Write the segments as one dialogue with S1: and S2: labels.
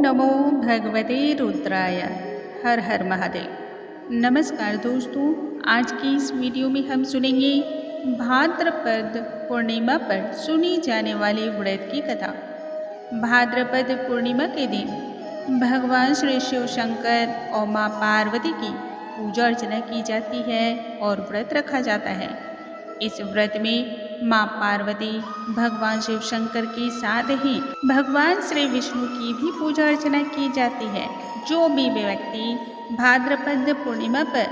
S1: नमो भगवते रुद्राय। हर हर महादेव। नमस्कार दोस्तों, आज की इस वीडियो में हम सुनेंगे भाद्रपद पूर्णिमा पर सुनी जाने वाली व्रत की कथा। भाद्रपद पूर्णिमा के दिन भगवान श्री शिव शंकर और माँ पार्वती की पूजा अर्चना की जाती है और व्रत रखा जाता है। इस व्रत में माँ पार्वती भगवान शिव शंकर के साथ ही भगवान श्री विष्णु की भी पूजा अर्चना की जाती है। जो भी व्यक्ति भाद्रपद पूर्णिमा पर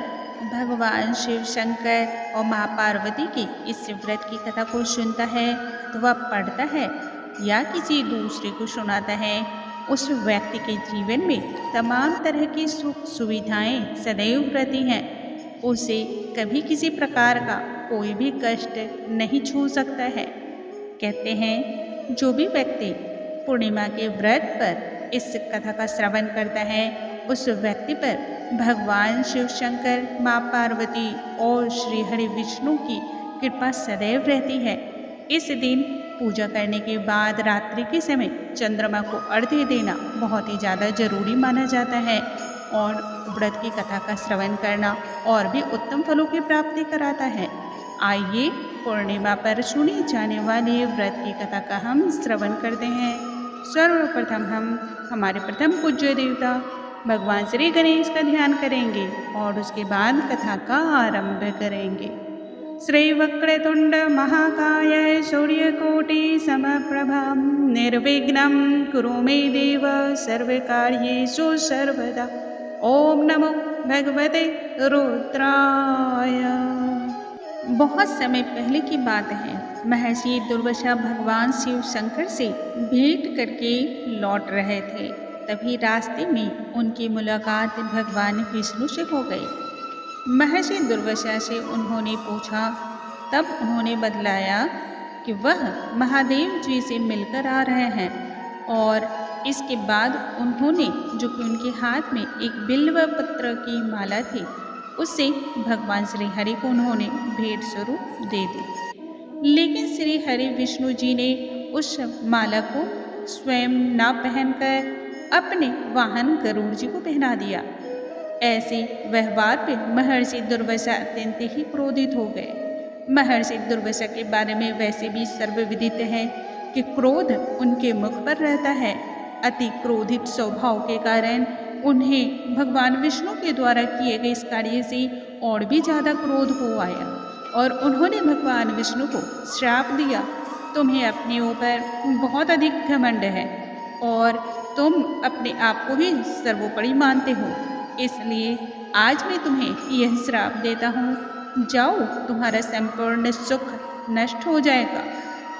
S1: भगवान शिव शंकर और माँ पार्वती की इस व्रत की कथा को सुनता है अथवा पढ़ता है या किसी दूसरे को सुनाता है, उस व्यक्ति के जीवन में तमाम तरह की सुख सुविधाएं सदैव रहती हैं। उसे कभी किसी प्रकार का कोई भी कष्ट नहीं छू सकता है। कहते हैं जो भी व्यक्ति पूर्णिमा के व्रत पर इस कथा का श्रवण करता है, उस व्यक्ति पर भगवान शिव शंकर, माँ पार्वती और श्री हरि विष्णु की कृपा सदैव रहती है। इस दिन पूजा करने के बाद रात्रि के समय चंद्रमा को अर्घ्य देना बहुत ही ज़्यादा जरूरी माना जाता है और व्रत की कथा का श्रवण करना और भी उत्तम फलों की प्राप्ति कराता है। आइए पूर्णिमा पर सुनी जाने वाले व्रत की कथा का हम श्रवण करते हैं। सर्वप्रथम हम हमारे प्रथम पूज्य देवता भगवान श्री गणेश का ध्यान करेंगे और उसके बाद कथा का आरंभ करेंगे। श्री वक्रतुंड महाकाय सूर्यकोटि समप्रभा निर्विघ्नं कुरु मे देव सर्वकार्येषु सर्वदा। ओम नमो भगवते रुद्राय। बहुत समय पहले की बात है, महर्षि दुर्वासा भगवान शिव शंकर से भेंट करके लौट रहे थे। तभी रास्ते में उनकी मुलाकात भगवान विष्णु से हो गई। महर्षि दुर्वासा से उन्होंने पूछा, तब उन्होंने बतलाया कि वह महादेव जी से मिलकर आ रहे हैं और इसके बाद उन्होंने, जो कि उनके हाथ में एक बिल्व पत्र की माला थी, उससे भगवान श्री हरि को उन्होंने भेंट स्वरूप दे दी। लेकिन श्री हरि विष्णु जी ने उस माला को स्वयं ना पहनकर अपने वाहन गरुड़ जी को पहना दिया। ऐसे व्यवहार पे महर्षि दुर्वासा अत्यंत ही क्रोधित हो गए। महर्षि दुर्वासा के बारे में वैसे भी सर्वविदित है कि क्रोध उनके मुख पर रहता है। अति क्रोधित स्वभाव के कारण उन्हें भगवान विष्णु के द्वारा किए गए इस कार्य से और भी ज़्यादा क्रोध हो आया और उन्होंने भगवान विष्णु को श्राप दिया, तुम्हें अपने ऊपर बहुत अधिक घमंड है और तुम अपने आप को ही सर्वोपरि मानते हो, इसलिए आज मैं तुम्हें यह श्राप देता हूँ, जाओ, तुम्हारा संपूर्ण सुख नष्ट हो जाएगा,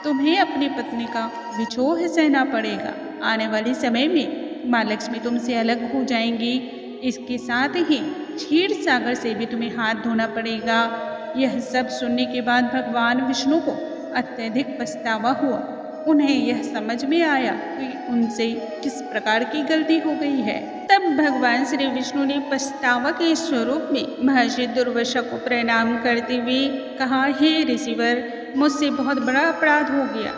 S1: तुम्हें अपनी पत्नी का विछोह सहना पड़ेगा, आने वाले समय में माँ लक्ष्मी तुमसे अलग हो जाएंगी, इसके साथ ही क्षीर सागर से भी तुम्हें हाथ धोना पड़ेगा। यह सब सुनने के बाद भगवान विष्णु को अत्यधिक पछतावा हुआ। उन्हें यह समझ में आया कि उनसे किस प्रकार की गलती हो गई है। तब भगवान श्री विष्णु ने पछतावा के स्वरूप में महर्षि दुर्वासा को प्रणाम करते हुए कहा, हे ऋषिवर, मुझसे बहुत बड़ा अपराध हो गया।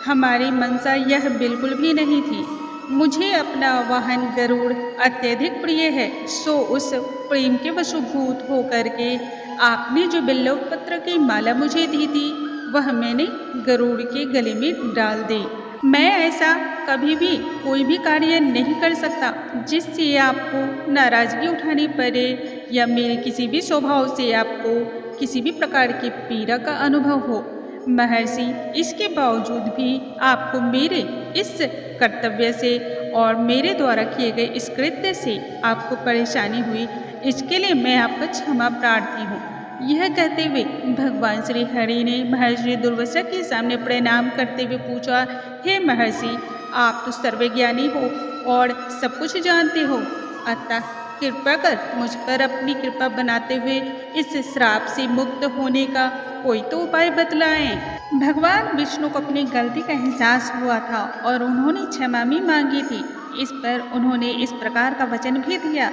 S1: हमारी मनसा यह बिल्कुल भी नहीं थी। मुझे अपना वाहन गरुड़ अत्यधिक प्रिय है, सो उस प्रेम के वशभूत होकर के आपने जो बिल्व पत्र की माला मुझे दी थी, वह मैंने गरुड़ के गले में डाल दी। मैं ऐसा कभी भी कोई भी कार्य नहीं कर सकता जिससे आपको नाराजगी उठानी पड़े या मेरे किसी भी स्वभाव से आपको किसी भी प्रकार की पीड़ा का अनुभव हो। महर्षि, इसके बावजूद भी आपको मेरे इस कर्तव्य से और मेरे द्वारा किए गए इस कृत्य से आपको परेशानी हुई, इसके लिए मैं आपका क्षमा प्रार्थी हूँ। यह कहते हुए भगवान श्री हरि ने महर्षि दुर्वासा के सामने प्रणाम करते हुए पूछा, हे महर्षि, आप तो सर्वज्ञानी हो और सब कुछ जानते हो, अतः कृपा कर मुझ पर अपनी कृपा बनाते हुए इस श्राप से मुक्त होने का कोई तो उपाय बतलाएं। भगवान विष्णु को अपनी गलती का एहसास हुआ था और उन्होंने क्षमा भी मांगी थी। इस पर उन्होंने इस प्रकार का वचन भी दिया,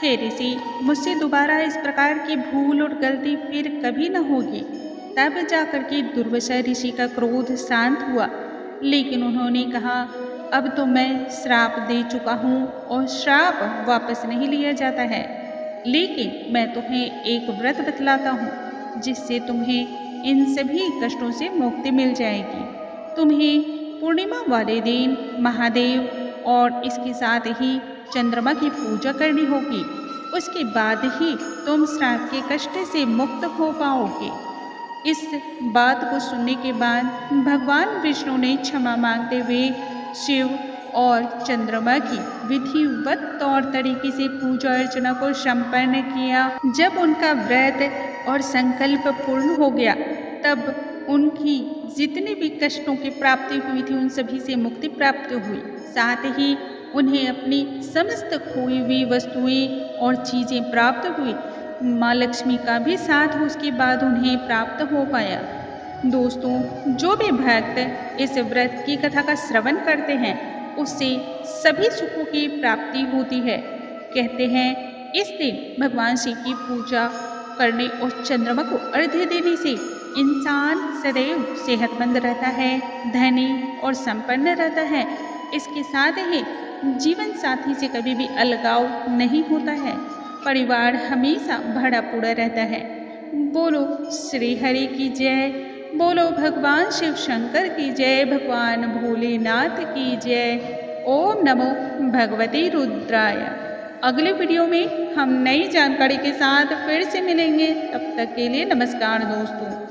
S1: हे ऋषि, मुझसे दोबारा इस प्रकार की भूल और गलती फिर कभी न होगी। तब जाकर के दुर्वासा ऋषि का क्रोध शांत हुआ, लेकिन उन्होंने कहा, अब तो मैं श्राप दे चुका हूँ और श्राप वापस नहीं लिया जाता है। लेकिन मैं तुम्हें एक व्रत बतलाता हूँ जिससे तुम्हें इन सभी कष्टों से मुक्ति मिल जाएगी। तुम्हें पूर्णिमा वाले दिन महादेव और इसके साथ ही चंद्रमा की पूजा करनी होगी। उसके बाद ही तुम श्राप के कष्ट से मुक्त हो पाओगे। इस बात को सुनने के बाद भगवान विष्णु ने क्षमा मांगते हुए शिव और चंद्रमा की विधिवत तौर तरीके से पूजा अर्चना को संपन्न किया। जब उनका व्रत और संकल्प पूर्ण हो गया तब उनकी जितने भी कष्टों की प्राप्ति हुई थी उन सभी से मुक्ति प्राप्त हुई। साथ ही उन्हें अपनी समस्त खोई हुई वस्तुएं और चीज़ें प्राप्त हुई। माँ लक्ष्मी का भी साथ उसके बाद उन्हें प्राप्त हो पाया। दोस्तों, जो भी भक्त इस व्रत की कथा का श्रवण करते हैं उससे सभी सुखों की प्राप्ति होती है। कहते हैं इस दिन भगवान शिव की पूजा करने और चंद्रमा को अर्घ्य देने से इंसान सदैव सेहतमंद रहता है, धनी और संपन्न रहता है। इसके साथ ही जीवन साथी से कभी भी अलगाव नहीं होता है। परिवार हमेशा भरा पूरा रहता है। बोलो श्री हरि की जय, बोलो भगवान शिव शंकर की जय, भगवान भोलेनाथ की जय। ओम नमो भगवते रुद्राय। अगले वीडियो में हम नई जानकारी के साथ फिर से मिलेंगे। तब तक के लिए नमस्कार दोस्तों।